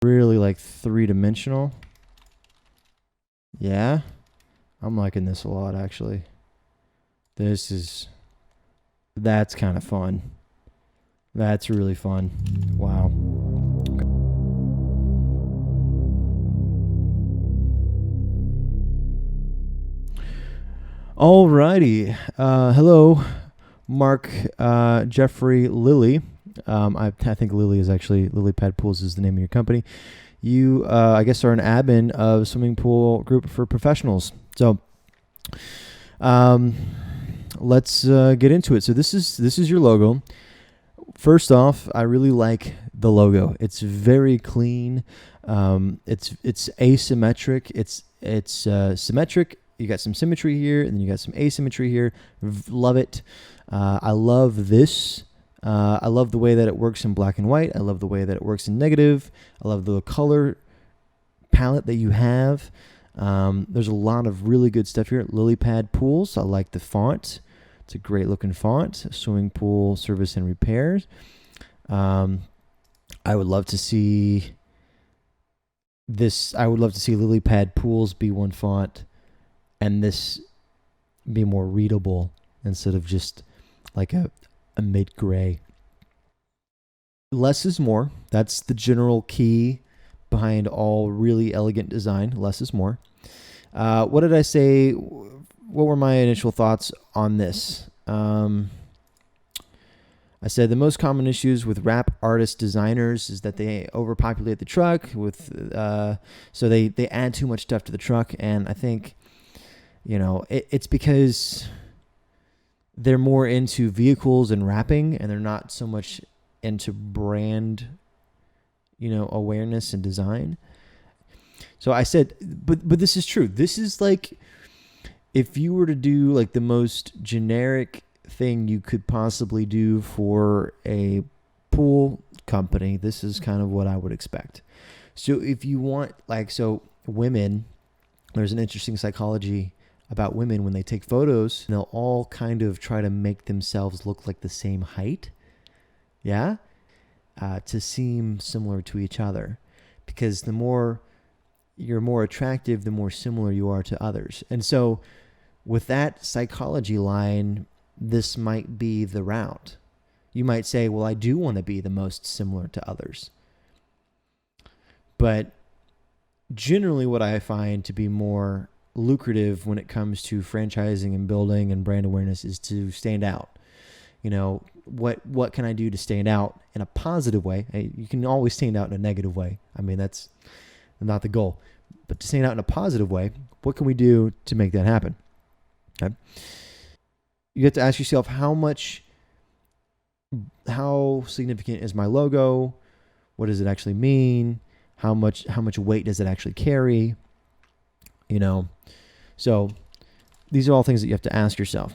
Really like three-dimensional. Yeah. I'm liking this a lot, actually. That's kind of fun. That's really fun. Wow. Alrighty. Hello, Mark, Jeffrey, Lilley. I think Lilley is actually LilleyPad Pools is the name of your company. You, I guess, are an admin of swimming pool group for professionals. So, let's get into it. So this is your logo. First off, I really like the logo. It's very clean. It's asymmetric. It's symmetric. You got some symmetry here, and then you got some asymmetry here. Love it. I love this. I love the way that it works in black and white. I love the way that it works in negative. I love the color palette that you have. There's a lot of really good stuff here. LilleyPad Pools. I like the font. It's a great looking font. Swimming pool service and repairs. I would love to see this. I would love to see LilleyPad Pools be one font, and this be more readable instead of just like a mid gray. Less is more. That's the general key behind all really elegant design. Less is more. What did I say? What were my initial thoughts on this? I said the most common issues with wrap artist designers is that they overpopulate the truck with, so they add too much stuff to the truck, and I think, it's because they're more into vehicles and wrapping, and they're not so much into brand, awareness and design. So I said, but this is true. This is like, if you were to do like the most generic thing you could possibly do for a pool company, this is kind of what I would expect. So if you want, women, there's an interesting psychology about women when they take photos, they'll all kind of try to make themselves look like the same height. Yeah. To seem similar to each other, because the more you're more attractive, the more similar you are to others. And so with that psychology line, this might be the route. You might say, well, I do want to be the most similar to others. But generally what I find to be more lucrative when it comes to franchising and building and brand awareness is to stand out. What can I do to stand out in a positive way? You can always stand out in a negative way. I mean, that's not the goal. But to stand out in a positive way, what can we do to make that happen? Okay. You have to ask yourself, how significant is my logo? What does it actually mean? How much weight does it actually carry? So these are all things that you have to ask yourself.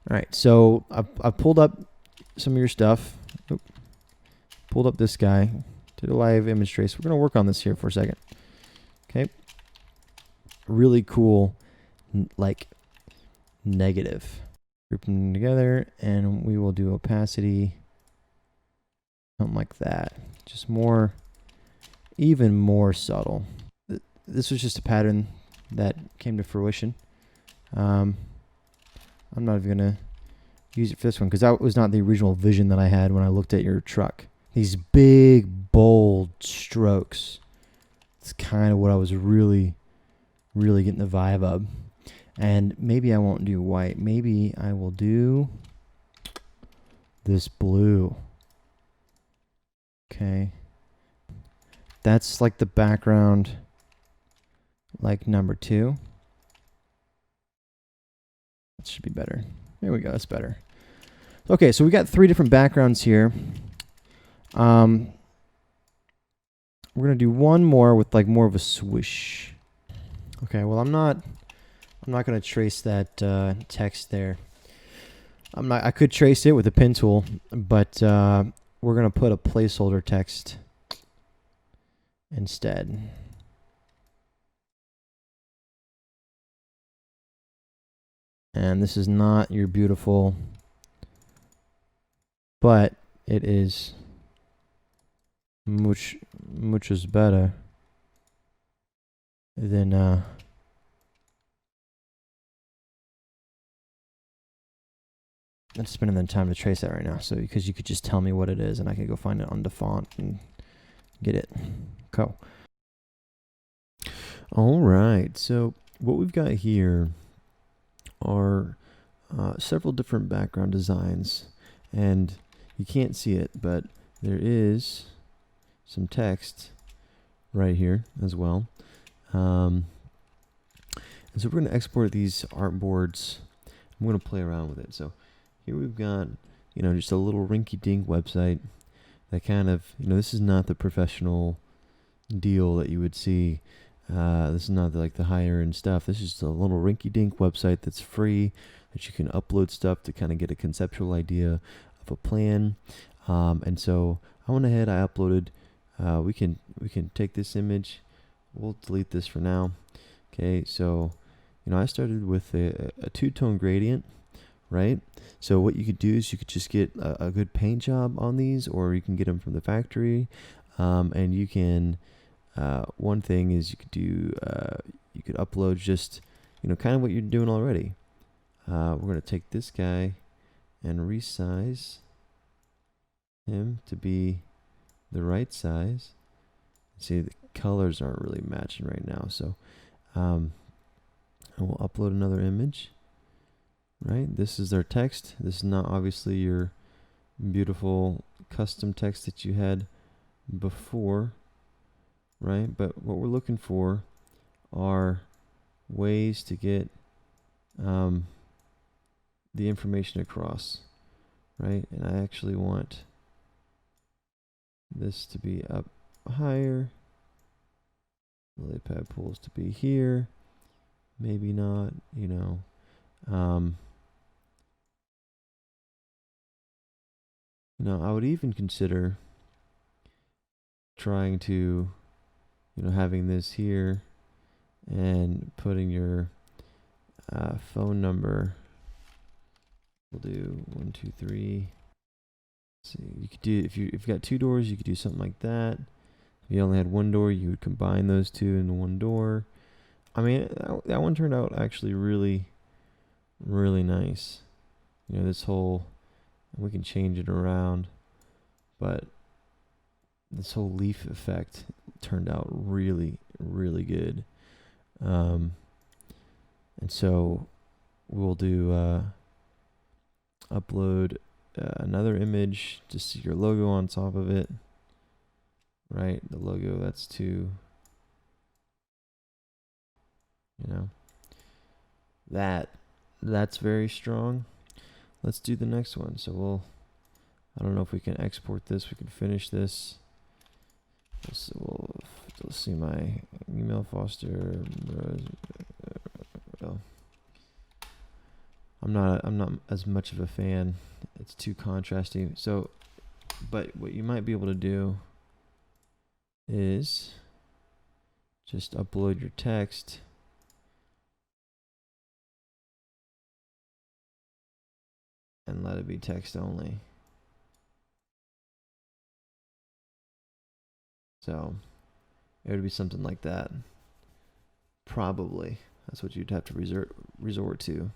All right, so I've pulled up some of your stuff. Pulled up this guy to the live image trace. We're going to work on this here for a second. Okay. Really cool, negative. Group them together, and we will do opacity. Something like that. Just even more subtle. This was just a pattern that came to fruition. I'm not even going to use it for this one because that was not the original vision that I had when I looked at your truck. These big, bold strokes. It's kind of what I was really, really getting the vibe of. And maybe I won't do white. Maybe I will do this blue. Okay. That's like the background, like number 2. That should be better. There we go. That's better. Okay, so we got 3 different backgrounds here. We're gonna do one more with like more of a swoosh. Okay. Well, I'm not gonna trace that text there. I could trace it with a pen tool, but we're gonna put a placeholder text instead. And this is not your beautiful, but it is Much is better than I'm spending the time to trace that right now. So because you could just tell me what it is and I could go find it on the font and get it. Cool. All right. So what we've got here are several different background designs, and you can't see it, but there is some text right here as well. And so we're going to export these artboards. I'm going to play around with it. So here we've got, just a little rinky-dink website that kind of, this is not the professional deal that you would see. This is not like the higher end stuff. This is a little rinky-dink website that's free, that you can upload stuff to kind of get a conceptual idea of a plan. And so I went ahead, I uploaded. We can take this image. We'll delete this for now. Okay, so I started with a two-tone gradient, right? So what you could do is you could just get a good paint job on these, or you can get them from the factory, and you can. One thing is you could upload just kind of what you're doing already. We're going to take this guy and resize him to be the right size. See, the colors aren't really matching right now, so and we'll upload another image. Right, this is our text. This is not obviously your beautiful custom text that you had before, right? But what we're looking for are ways to get the information across, right? And I actually want this to be up higher. LilleyPad pools to be here. Maybe not, I would even consider trying to, having this here and putting your phone number. We'll do 1, 2, 3. See, you could do if you've got two doors, you could do something like that. If you only had one door, you would combine those two into one door. I mean, that one turned out actually really, really nice. This whole, we can change it around, but this whole leaf effect turned out really, really good. And so we'll do upload another image, just see your logo on top of it. Right, the logo, that's two. That's very strong. Let's do the next one. So I don't know if we can export this. We can finish this. We'll see my email Foster. I'm not as much of a fan. It's too contrasty. So, but what you might be able to do is just upload your text and let it be text only. So it would be something like that. Probably. That's what you'd have to resort to.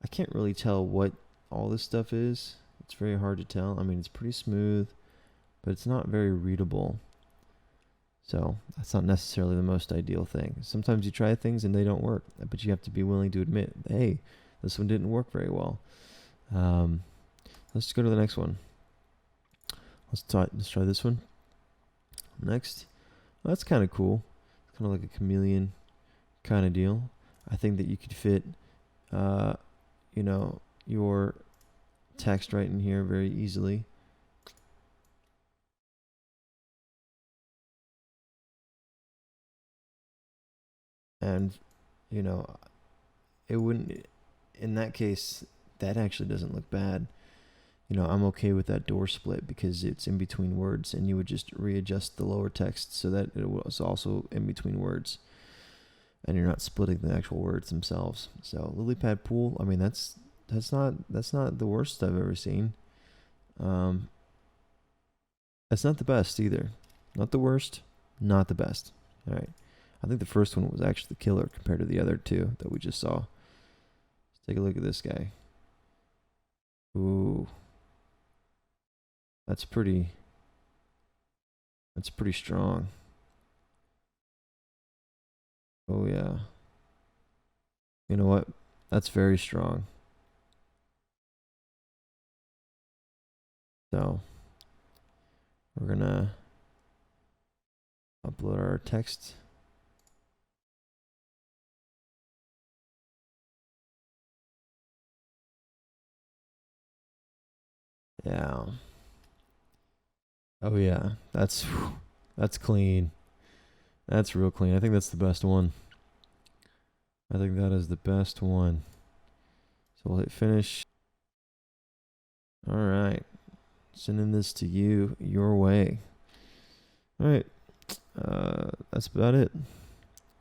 I can't really tell what all this stuff is. It's very hard to tell. I mean, it's pretty smooth, but it's not very readable. So that's not necessarily the most ideal thing. Sometimes you try things and they don't work, but you have to be willing to admit, hey, this one didn't work very well. Let's go to the next one. Let's try this one. Next. Well, that's kind of cool. It's kind of like a chameleon kind of deal. I think that you could fit, your text right in here very easily. And, it wouldn't, in that case, that actually doesn't look bad. I'm okay with that door split because it's in between words, and you would just readjust the lower text so that it was also in between words, and you're not splitting the actual words themselves. So LilleyPad pool, I mean, that's not the worst I've ever seen. That's not the best either. Not the worst, not the best. All right. I think the first one was actually the killer compared to the other two that we just saw. Let's take a look at this guy. Ooh. That's pretty strong. Oh yeah. You know what? That's very strong. So we're gonna upload our text. Yeah. Oh yeah. That's clean. That's real clean. I think that's the best one. I think that is the best one. So we'll hit finish. All right. Sending this to you your way. All right. That's about it.